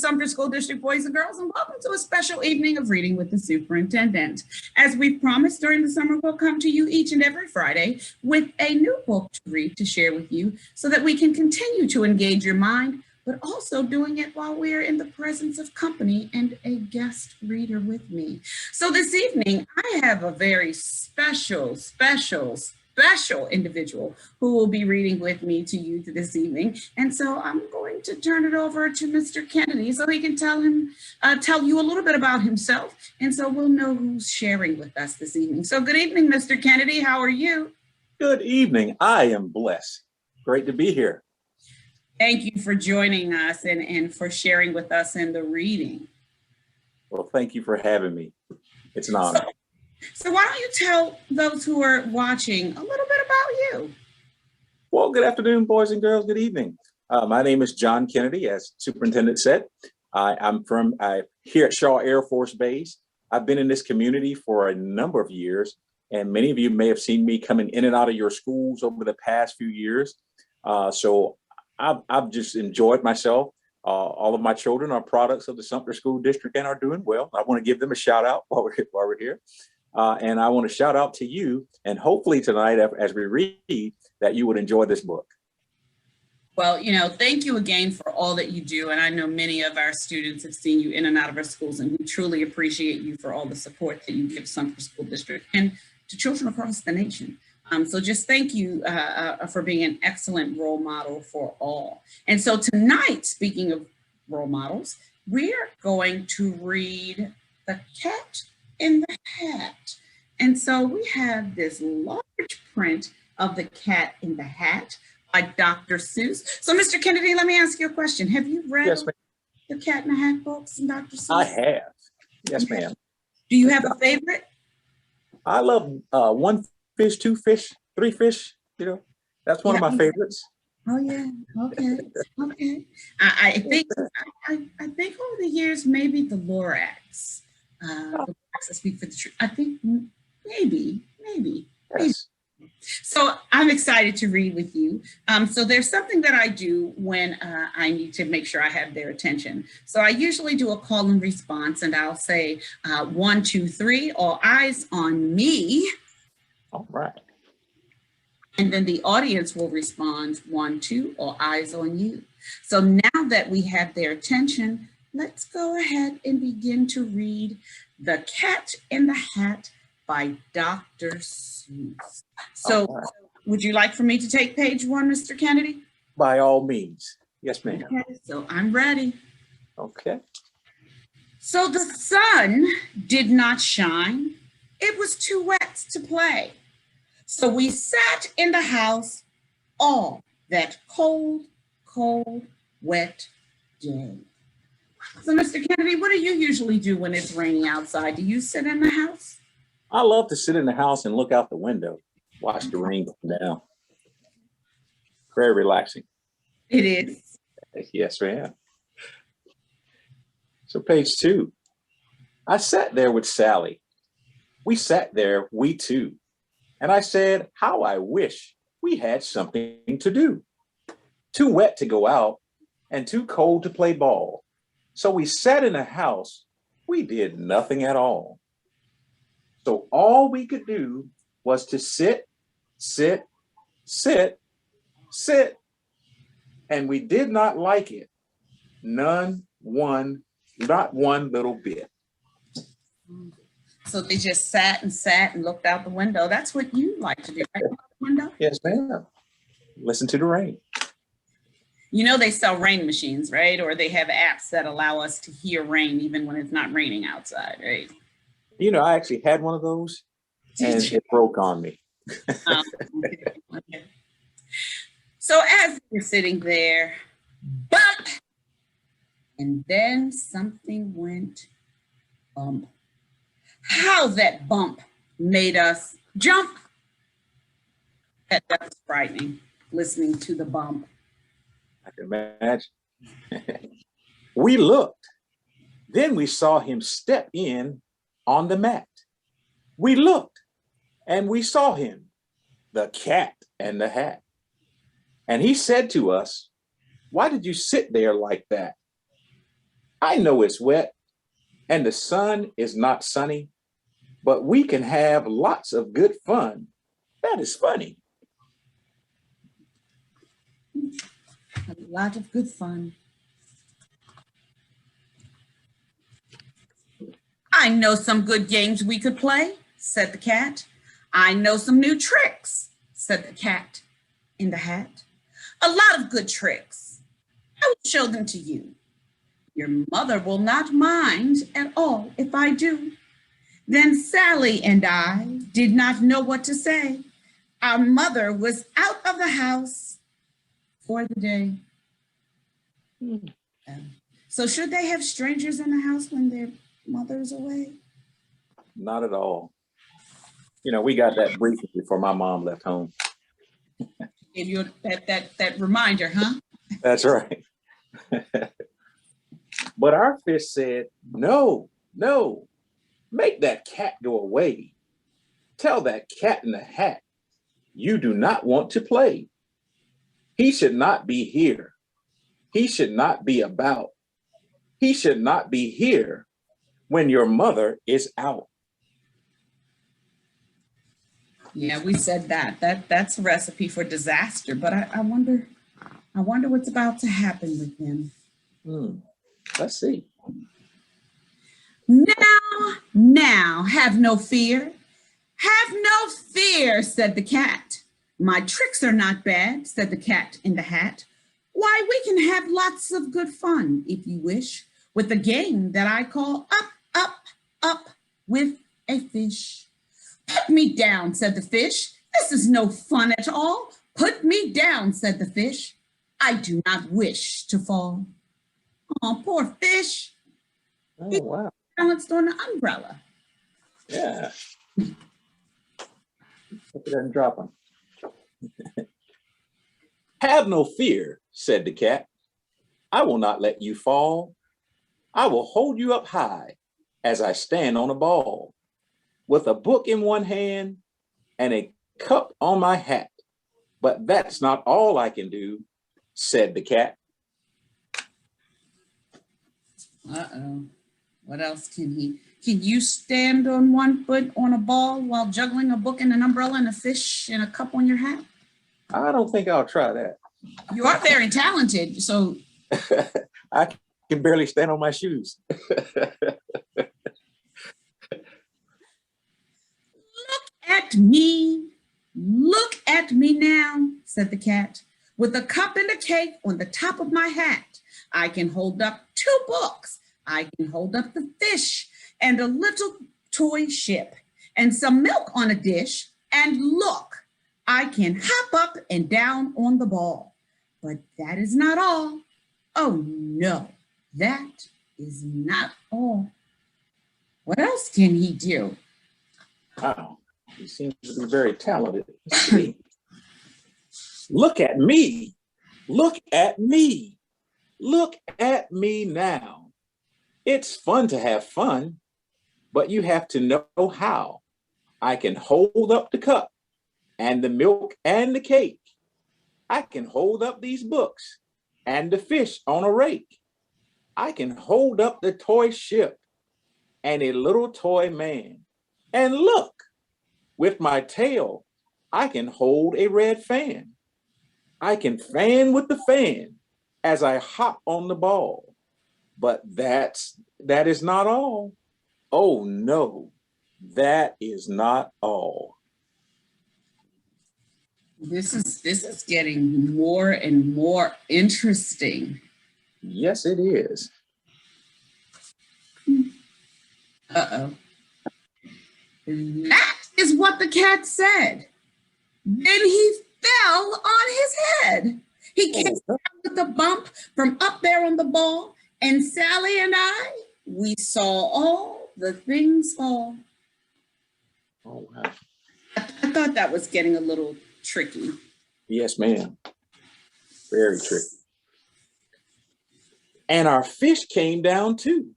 Sumter School District boys and girls, and welcome to a special evening of Reading with the Superintendent. As we promised during the summer, we'll come to you each and every Friday with a new book to read to share with you so that we can continue to engage your mind, but also doing it while we're in the presence of company and a guest reader with me. So this evening, I have a very special individual who will be reading with me to you this evening. And so I'm going to turn it over to Mr. Kennedy so he can tell you a little bit about himself. And so we'll know who's sharing with us this evening. So good evening, Mr. Kennedy. How are you? Good evening. I am blessed. Great to be here. Thank you for joining us and for sharing with us in the reading. Well, thank you for having me. It's an honor. So why don't you tell those who are watching a little bit about you? Well, good afternoon, boys and girls. Good evening. My name is John Kennedy, as Superintendent said. I'm here at Shaw Air Force Base. I've been in this community for a number of years, and many of you may have seen me coming in and out of your schools over the past few years. So I've just enjoyed myself. All of my children are products of the Sumter School District and are doing well. I want to give them a shout out while we're here. And I want to shout out to you, and hopefully tonight as we read that you would enjoy this book. Well, thank you again for all that you do. And I know many of our students have seen you in and out of our schools, and we truly appreciate you for all the support that you give Sumter School District and to children across the nation. So just thank you for being an excellent role model for all. And so tonight, speaking of role models, we're going to read The Cat in the Hat. And so we have this large print of The Cat in the Hat by Dr. Seuss. So Mr. Kennedy, let me ask you a question. Have you read the Cat in the Hat books and Dr. Seuss? I have. Yes, ma'am. Do you have a favorite? I love One Fish, Two Fish, Three Fish. That's one of my favorites. Oh yeah. Okay. Okay. I think over the years, maybe the Lorax. I speak for the truth. I think maybe. Yes. So I'm excited to read with you. So there's something that I do when I need to make sure I have their attention. So I usually do a call and response, and I'll say 1, 2, 3, all eyes on me. All right. And then the audience will respond 1, 2, all eyes on you. So now that we have their attention, let's go ahead and begin to read The Cat in the Hat by Dr. Seuss. So would you like for me to take page 1, Mr. Kennedy? By all means. Yes, ma'am. Okay, so I'm ready. Okay. So the sun did not shine. It was too wet to play. So we sat in the house all that cold, wet day. So, Mr. Kennedy, what do you usually do when it's raining outside? Do you sit in the house? I love to sit in the house and look out the window, watch the rain come down. Very relaxing. It is. Yes, ma'am. So page 2. I sat there with Sally. We sat there, we two. And I said, how I wish we had something to do. Too wet to go out and too cold to play ball. So we sat in the house. We did nothing at all. So all we could do was to sit. And we did not like it. Not one little bit. So they just sat and looked out the window. That's what you like to do, right? Out the window? Yes, ma'am. Listen to the rain. They sell rain machines, right? Or they have apps that allow us to hear rain even when it's not raining outside, right? I actually had one of those and it broke on me. Okay. So as you're sitting there, bump, and then something went bump. How that bump made us jump. That was frightening, listening to the bump. I can imagine. We looked. Then we saw him step in on the mat. We looked and we saw him, the cat and the hat. And he said to us, why did you sit there like that? I know it's wet and the sun is not sunny, but we can have lots of good fun. That is funny. A lot of good fun. I know some good games we could play, said the cat. I know some new tricks, said the cat in the hat. A lot of good tricks. I will show them to you. Your mother will not mind at all if I do. Then Sally and I did not know what to say. Our mother was out of the house for the day. So should they have strangers in the house when their mother's away? Not at all. You know, we got that briefing before my mom left home. Give you that reminder, huh? That's right. But our fish said, no, no, make that cat go away. Tell that cat in the hat, you do not want to play. He should not be here. He should not be about. He should not be here when your mother is out. Yeah, we said that. That's a recipe for disaster. But I wonder what's about to happen with him. Let's see. Now, have no fear. Have no fear, said the cat. My tricks are not bad, said the cat in the hat. Why, we can have lots of good fun, if you wish, with a game that I call Up, Up, Up with a Fish. Put me down, said the fish. This is no fun at all. Put me down, said the fish. I do not wish to fall. Oh, poor fish. Oh, wow. Balanced on the umbrella. Yeah. Hope it doesn't drop him. Have no fear, said the cat. I will not let you fall. I will hold you up high as I stand on a ball, with a book in one hand and a cup on my hat. But that's not all I can do, said the cat. Uh-oh. What else can he? Can you stand on one foot on a ball while juggling a book and an umbrella and a fish and a cup on your hat? I don't think I'll try that. You are very talented, so. I can barely stand on my shoes. Look at me now, said the cat, with a cup and a cake on the top of my hat. I can hold up 2 books. I can hold up the fish and a little toy ship and some milk on a dish. And look, I can hop up and down on the ball. But that is not all. Oh no, that is not all. What else can he do? Wow, he seems to be very talented. Let's see. Look at me. Look at me. Look at me now. It's fun to have fun, but you have to know how. I can hold up the cup and the milk and the cake. I can hold up these books and the fish on a rake. I can hold up the toy ship and a little toy man. And look, with my tail, I can hold a red fan. I can fan with the fan as I hop on the ball. But that is not all. Oh no, that is not all. This is getting more and more interesting. Yes, it is. Uh-oh. That is what the cat said. Then he fell on his head. He came down with a bump from up there on the ball, and Sally and I, we saw all the things fall. Oh, wow. I thought that was getting a little tricky. Yes, ma'am. Very tricky. And our fish came down too.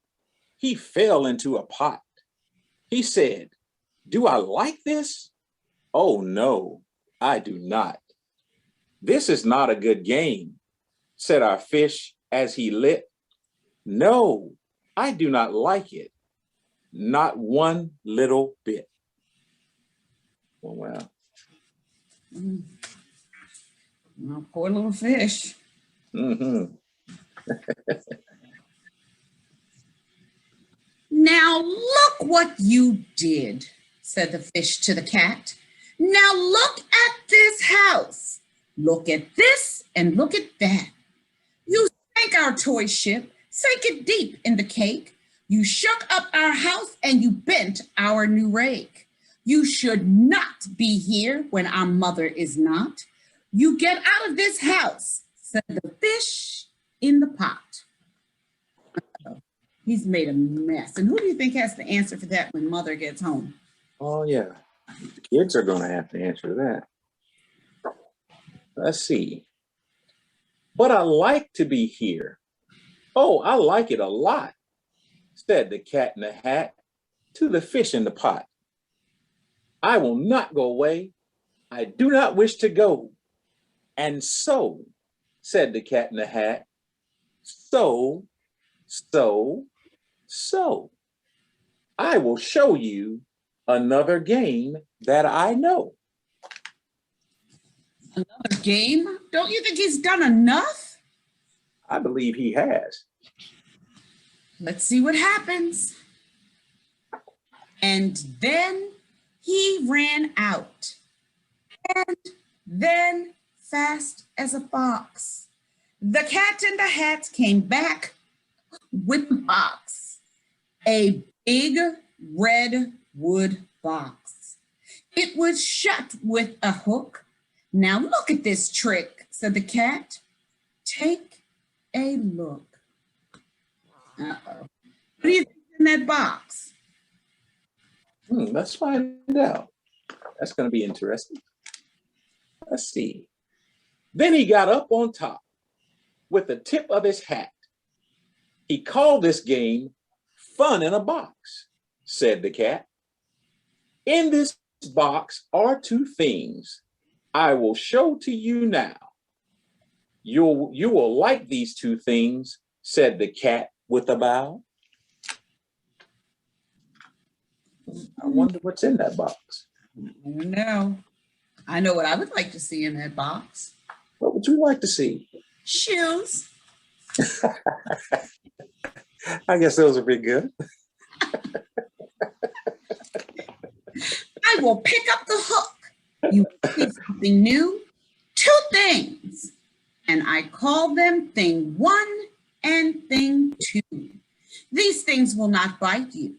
He fell into a pot. He said, "Do I like this? Oh no, I do not. This is not a good game," said our fish as he lit. No, I do not like it. Not one little bit. Oh, wow. Oh, poor little fish. Mm-hmm. Now look what you did, said the fish to the cat. Now look at this house. Look at this and look at that. You sank our toy ship, sank it deep in the cake. You shook up our house and you bent our new rake. You should not be here when our mother is not. You get out of this house, said the fish in the pot. He's made a mess. And who do you think has to answer for that when mother gets home? Oh, yeah. The kids are going to have to answer that. Let's see. But I like to be here. Oh, I like it a lot, said the cat in the hat to the fish in the pot. I will not go away. I do not wish to go. And so, said the cat in the hat, so, I will show you another game that I know. Another game? Don't you think he's done enough? I believe he has. Let's see what happens. And then he ran out. And then, fast as a fox, the cat in the hat came back with the box. A big red wood box. It was shut with a hook. Now look at this trick, said the cat. Take a look. Uh-oh. What do you think in that box? Let's find out. That's going to be interesting. Let's see. Then he got up on top with the tip of his hat. He called this game Fun in a Box, said the cat. In this box are two things I will show to you now. You will like these two things, said the cat with a bow. I wonder what's in that box. I don't know. I know what I would like to see in that box. What would you like to see? Shoes. I guess those would be good. I will pick up the hook. You will see something new. Two things. And I call them thing one and thing two. These things will not bite you.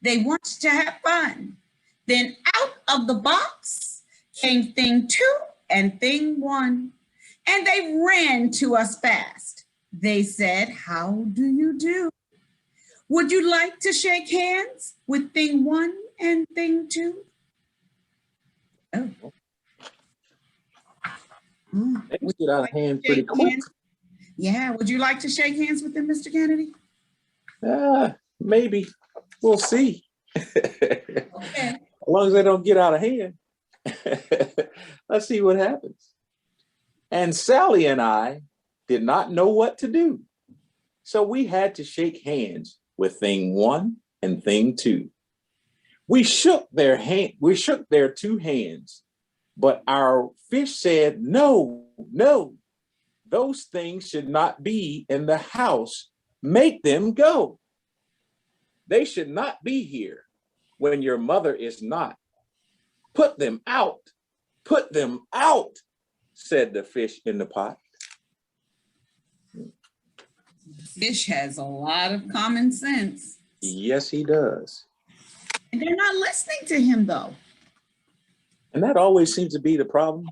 They want to have fun. Then out of the box came thing two and thing one. And they ran to us fast. They said, how do you do? Would you like to shake hands with thing one and thing two? Oh. They can get out of hand pretty quick. Yeah, would you like to shake hands with them, Mr. Kennedy? Maybe. We'll see. Okay. As long as they don't get out of hand. Let's see what happens. And Sally and I did not know what to do. So we had to shake hands with thing one and thing two. We shook their two hands, but our fish said, no, those things should not be in the house. Make them go. They should not be here when your mother is not. Put them out, said the fish in the pot. Fish has a lot of common sense. Yes, he does. And they're not listening to him, though. And that always seems to be the problem.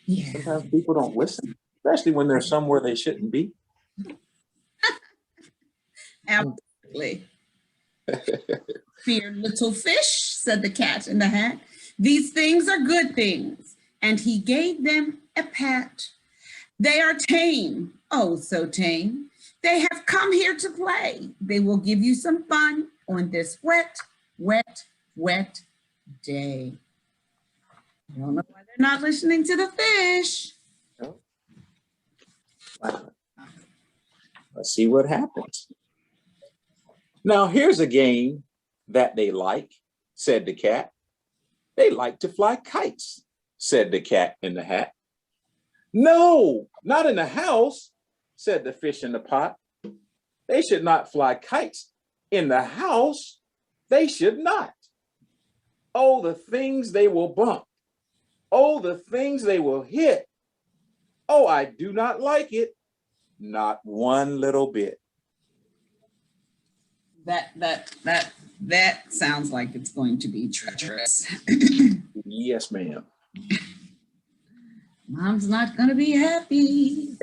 Yeah. Sometimes people don't listen, especially when they're somewhere they shouldn't be. Absolutely. Fear little fish, said the cat in the hat. These things are good things. And he gave them a pat. They are tame, oh so tame. They have come here to play. They will give you some fun on this wet, wet, wet day. I don't know why they're not listening to the fish. Wow. Let's see what happens. Now here's a game that they like, said the cat. They like to fly kites, said the cat in the hat. No, not in the house, said the fish in the pot. They should not fly kites in the house. They should not. Oh, the things they will bump. Oh, the things they will hit. Oh, I do not like it. Not one little bit. That sounds like it's going to be treacherous. Yes, ma'am. Mom's not going to be happy.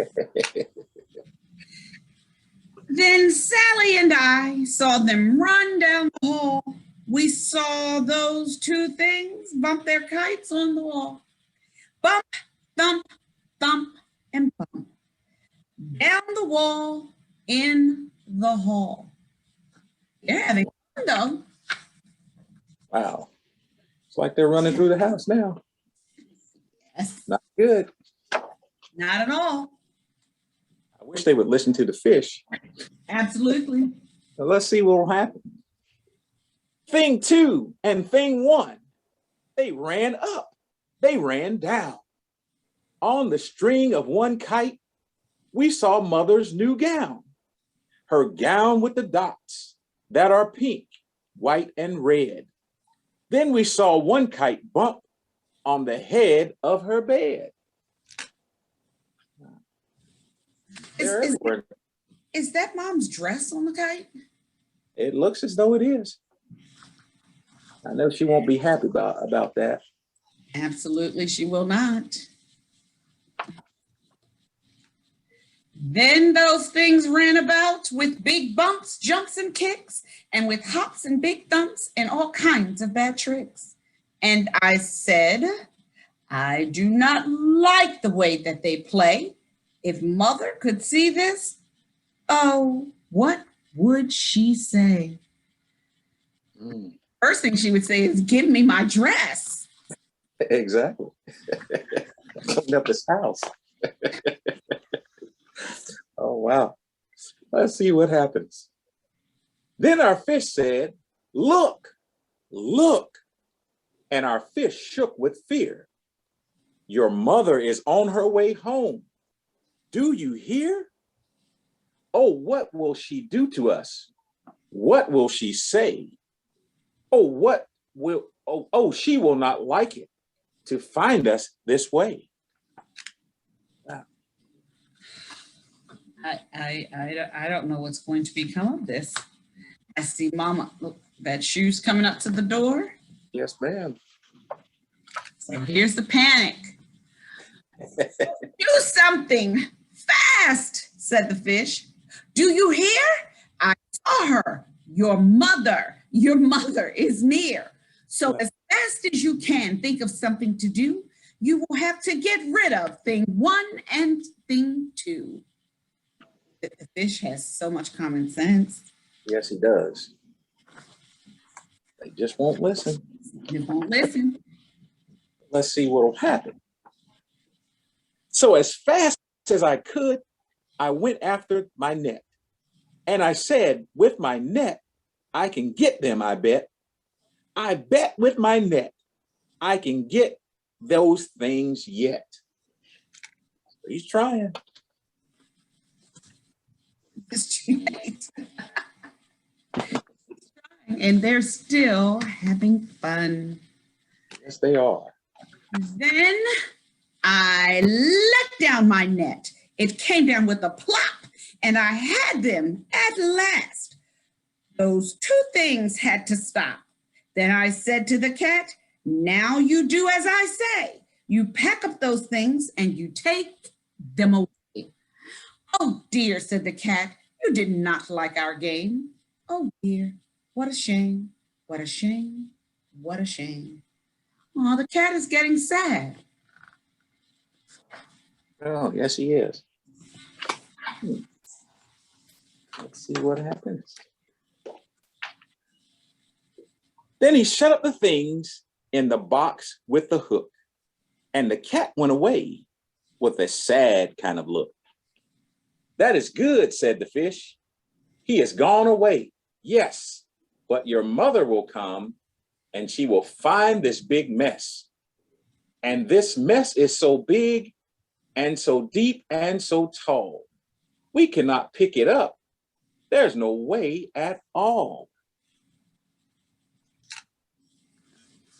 Then Sally and I saw them run down the hall. We saw those two things bump their kites on the wall. Bump, thump, thump, and bump. Down the wall, in the hall. They're having fun though. Wow. It's like they're running through the house now. Yes. Not good. Not at all. I wish they would listen to the fish. Absolutely. Now let's see what will happen. Thing 2 and thing 1, they ran up, they ran down. On the string of one kite, we saw mother's new gown. Her gown with the dots that are pink, white, and red. Then we saw one kite bump on the head of her bed. Is that mom's dress on the kite? It looks as though it is. I know she won't be happy about that. Absolutely, she will not. Then those things ran about with big bumps, jumps, and kicks, and with hops and big thumps and all kinds of bad tricks. And I said, I do not like the way that they play. If mother could see this, oh, what would she say? First thing she would say is, give me my dress. Exactly. Clean up this house. Oh, wow. Let's see what happens. Then our fish said, look, look. And our fish shook with fear. Your mother is on her way home. Do you hear? Oh, what will she do to us? What will she say? She will not like it to find us this way. Wow. I don't know what's going to become of this. I see Mama, look, that shoe's coming up to the door. Yes, ma'am. So here's the panic. Do something fast, said the fish. Do you hear? I saw her. Your mother is near. So as fast as you can think of something to do, you will have to get rid of thing 1 and thing 2. The fish has so much common sense. Yes, he does. They just won't listen. They won't listen. Let's see what will happen. So as fast as I could, I went after my net. And I said, with my net, I can get them, I bet. I bet with my net, I can get those things yet. He's trying. It's too late. And they're still having fun. Yes, they are. Then I let down my net. It came down with a plop, and I had them at last. Those 2 things had to stop. Then I said to the cat, now you do as I say. You pack up those things and you take them away. Oh dear, said the cat, you did not like our game. Oh dear, what a shame, what a shame, what a shame. Oh, the cat is getting sad. Oh, yes, he is. Let's see what happens. Then he shut up the things in the box with the hook, and the cat went away with a sad kind of look. That is good, said the fish. He has gone away. Yes, but your mother will come and she will find this big mess. And this mess is so big and so deep and so tall. We cannot pick it up. There's no way at all.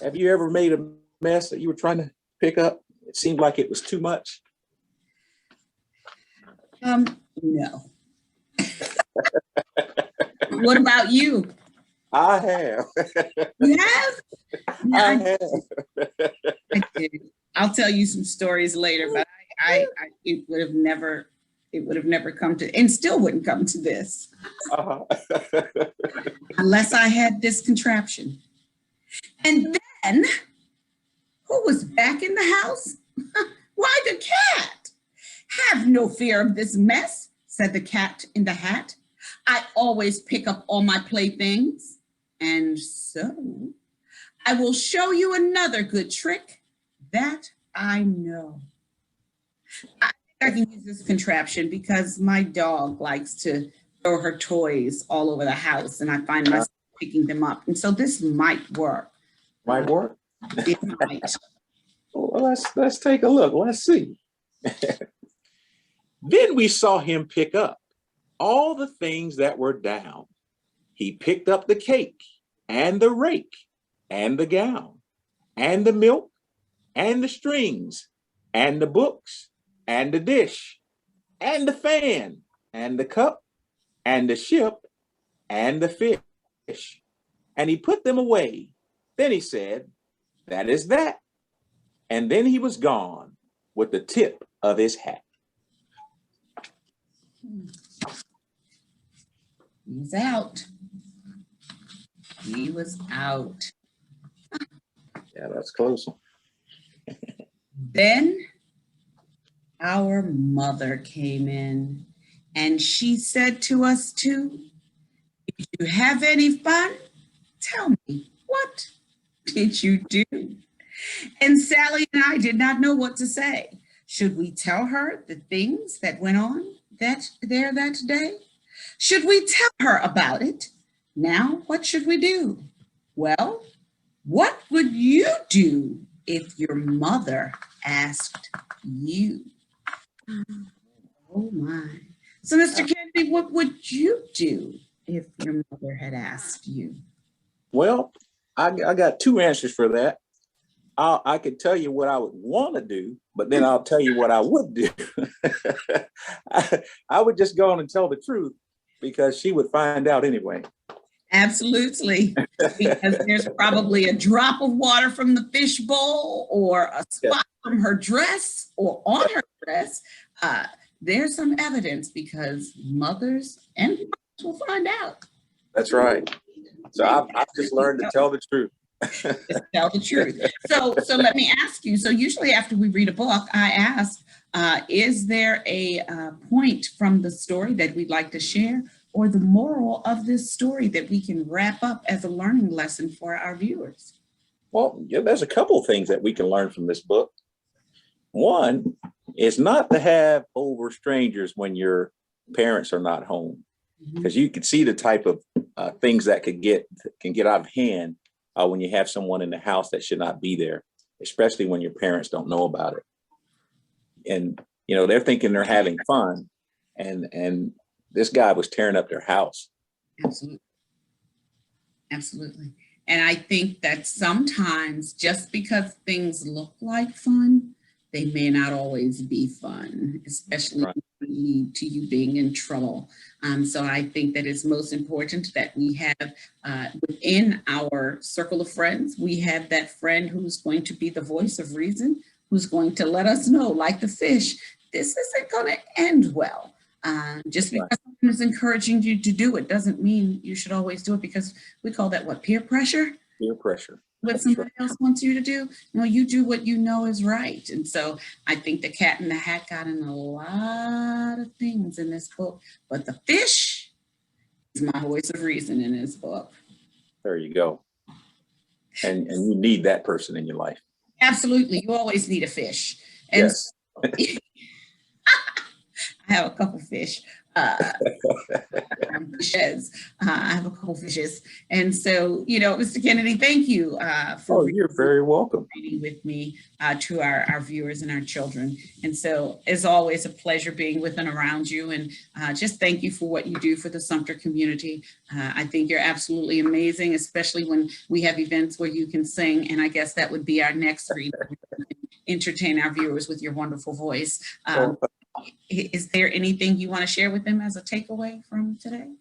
Have you ever made a mess that you were trying to pick up? It seemed like it was too much. No. What about you? I have. You have? Yeah, I have. I did. I'll tell you some stories later, but it would have never come to, and still wouldn't come to this unless I had this contraption. And then, who was back in the house? Why, the cat. Have no fear of this mess, said the cat in the hat. I always pick up all my playthings. And so, I will show you another good trick that I know. I can use this contraption because my dog likes to throw her toys all over the house, and I find myself picking them up. And so this might work. Might work? It might. Well, let's take a look. Let's see. Then we saw him pick up all the things that were down. He picked up the cake and the rake and the gown and the milk and the strings and the books and the dish and the fan and the cup and the ship and the fish. And he put them away. Then he said, that is that. And then he was gone with the tip of his hat. He was out. He was out. Yeah, that's close. Then our mother came in and she said to us too, did you have any fun? Tell me, what did you do? And Sally and I did not know what to say. Should we tell her the things that went on that day? Should we tell her about it? Now, what should we do? Well, what would you do if your mother asked you? Oh my. So, Mr. Kennedy, what would you do if your mother had asked you? Well, I got two answers for that. I could tell you what I would want to do, but then I'll tell you what I would do. I would just go on and tell the truth because she would find out anyway. Absolutely, because there's probably a drop of water from the fish bowl or a spot from her dress or on her dress. There's some evidence because mothers and fathers will find out. That's right. So I've just learned to tell the truth. Just tell the truth. So let me ask you. So usually after we read a book, I ask, is there a point from the story that we'd like to share, or the moral of this story that we can wrap up as a learning lesson for our viewers? Well, yeah, there's a couple of things that we can learn from this book. One is not to have over strangers when your parents are not home, because you can see the type of things that can get out of hand when you have someone in the house that should not be there, especially when your parents don't know about it. And, you know, they're thinking they're having fun, and this guy was tearing up their house. Absolutely. Absolutely. And I think that sometimes just because things look like fun, they may not always be fun, especially when they lead to you being in trouble. So I think that it's most important that we have within our circle of friends, we have that friend who's going to be the voice of reason, who's going to let us know, like the fish, this isn't going to end well. Just because someone is encouraging you to do it doesn't mean you should always do it, because we call that what, peer pressure? Peer pressure. What somebody else wants you to do. No, you do what you know is right. And so I think the cat in the hat got in a lot of things in this book, but the fish is my voice of reason in this book. There you go. And you need that person in your life. Absolutely. You always need a fish. And yes. so, I have a couple fish. Uh, fishes. I have a couple fishes. And so, Mr. Kennedy, thank you for Oh, you're very welcome. reading with me to our viewers and our children. And so, as always, a pleasure being with and around you. And just thank you for what you do for the Sumter community. I think you're absolutely amazing, especially when we have events where you can sing. And I guess that would be our next read. Entertain our viewers with your wonderful voice. Is there anything you want to share with them as a takeaway from today?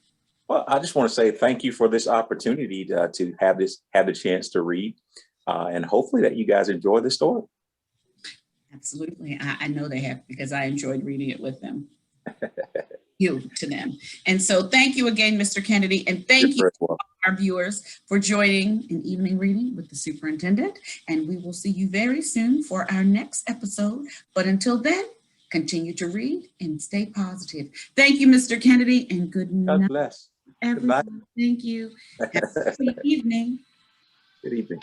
Well, I just want to say thank you for this opportunity to have the chance to read, and hopefully that you guys enjoy the story. Absolutely. I know they have, because I enjoyed reading it with them. To them. And so thank you again, Mr. Kennedy, and thank you our viewers for joining an evening reading with the superintendent. And we will see you very soon for our next episode. But until then, continue to read and stay positive. Thank you, Mr. Kennedy, and good night. God bless. Everyone. Goodbye. Thank you. Have a good evening. Good evening.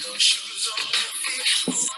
Shoes on your feet.